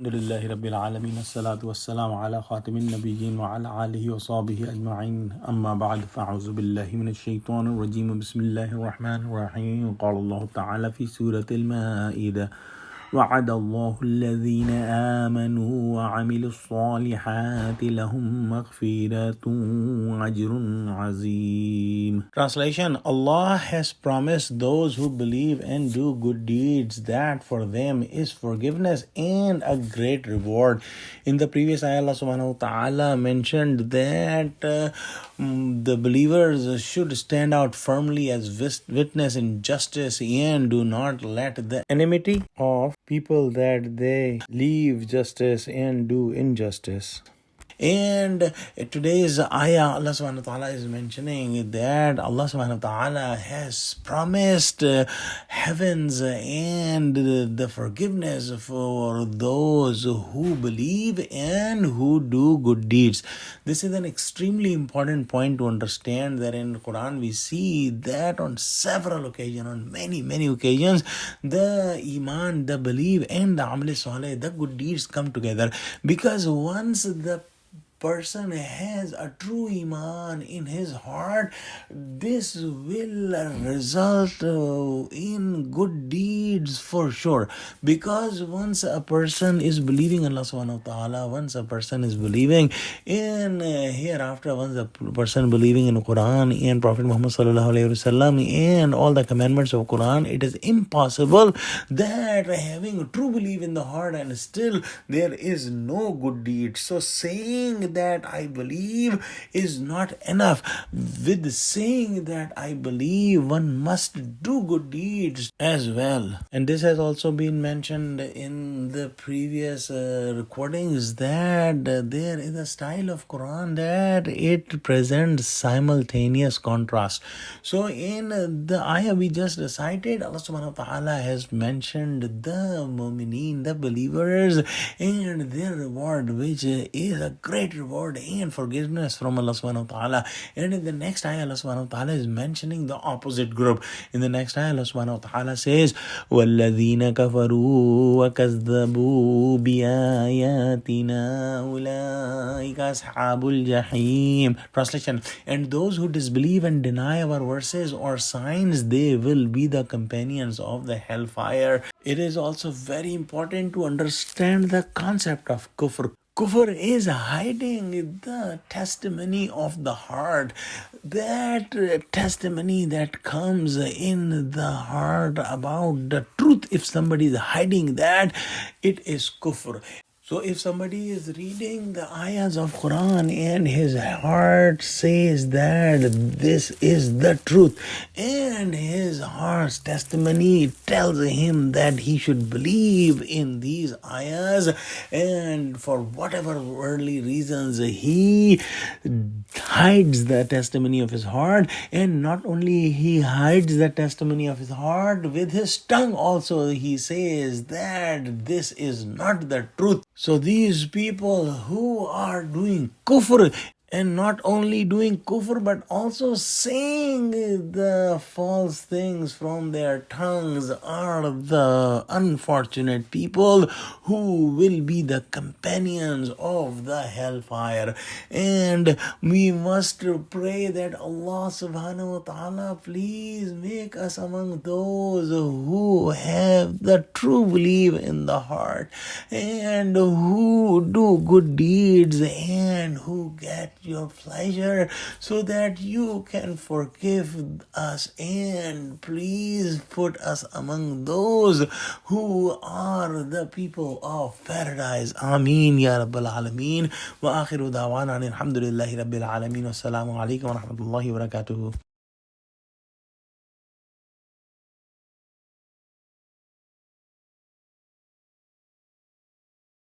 Alhamdulillahi Rabbil Alameen, as-salatu was-salamu ala khatimin nabiyyin wa ala alihi wa sahbihi ajma'in, amma ba'd, fa'auzu billahi minash shaitanir rajeem, bismillahir rahmanir rahim. Qala Allah ta'ala fi Surah Al-Maeda, وعد الله الذين آمنوا وعملوا الصالحات لهم مغفرة وأجر عظيم. Translation: Allah has promised those who believe and do good deeds that for them is forgiveness and a great reward. In the previous ayah, Allah subhanahu wa ta'ala mentioned that the believers should stand out firmly as witness in justice and do not let the enmity of people that they leave justice and do injustice. And today's ayah, Allah subhanahu wa ta'ala is mentioning that Allah subhanahu wa ta'ala has promised heavens and the forgiveness for those who believe and who do good deeds. This is an extremely important point to understand, that in the Quran we see that on several occasions, on many occasions, the iman, the belief and the amal saleh, the good deeds come together. Because once the person has a true iman in his heart, this will result in good deeds for sure. Because once a person is believing in Allah subhanahu wa ta'ala, once a person is believing in hereafter, once a person believing in Quran and Prophet Muhammad sallallahu alaihi wasallam and all the commandments of Quran, it is impossible that having a true belief in the heart and still there is no good deed. So saying that I believe is not enough. With saying that I believe, one must do good deeds as well. And this has also been mentioned in the previous recordings, that there is a style of Quran that it presents simultaneous contrast. So in the ayah we just recited, Allah subhanahu wa ta'ala has mentioned the mu'mineen, the believers, and their reward, which is a great reward and forgiveness from Allah subhanahu wa ta'ala. And in the next ayah, Allah subhanahu wa ta'ala is mentioning the opposite group. In the next ayah, Allah subhanahu wa ta'ala says, وَالَّذِينَ كَفَرُوا وَكَذَّبُوا بِآيَاتِنَا أُولَٰئِكَ أَصْحَابُ الْجَحِيمِ. Translation: and those who disbelieve and deny our verses or signs, they will be the companions of the hellfire. It is also very important to understand the concept of kufr. Kufr is hiding the testimony of the heart. That testimony that comes in the heart about the truth, if somebody is hiding that, it is kufr. So if somebody is reading the ayahs of Quran and his heart says that this is the truth, and his heart's testimony tells him that he should believe in these ayahs, and for whatever worldly reasons he hides the testimony of his heart, and not only he hides the testimony of his heart, with his tongue also he says that this is not the truth. So these people who are doing kufr, and not only doing kufr but also saying the false things from their tongues, are the unfortunate people who will be the companions of the hellfire. And we must pray that Allah subhanahu wa ta'ala please make us among those who have the true belief in the heart, and who do good deeds, and who get your pleasure, so that you can forgive us, and please put us among those who are the people of paradise. Ameen ya Rabbal Alameen. Wa akhiru da'wana alhamdulillahi Rabbil Alameen. Wassalamu alaikum wa rahmatullahi wa barakatuhu.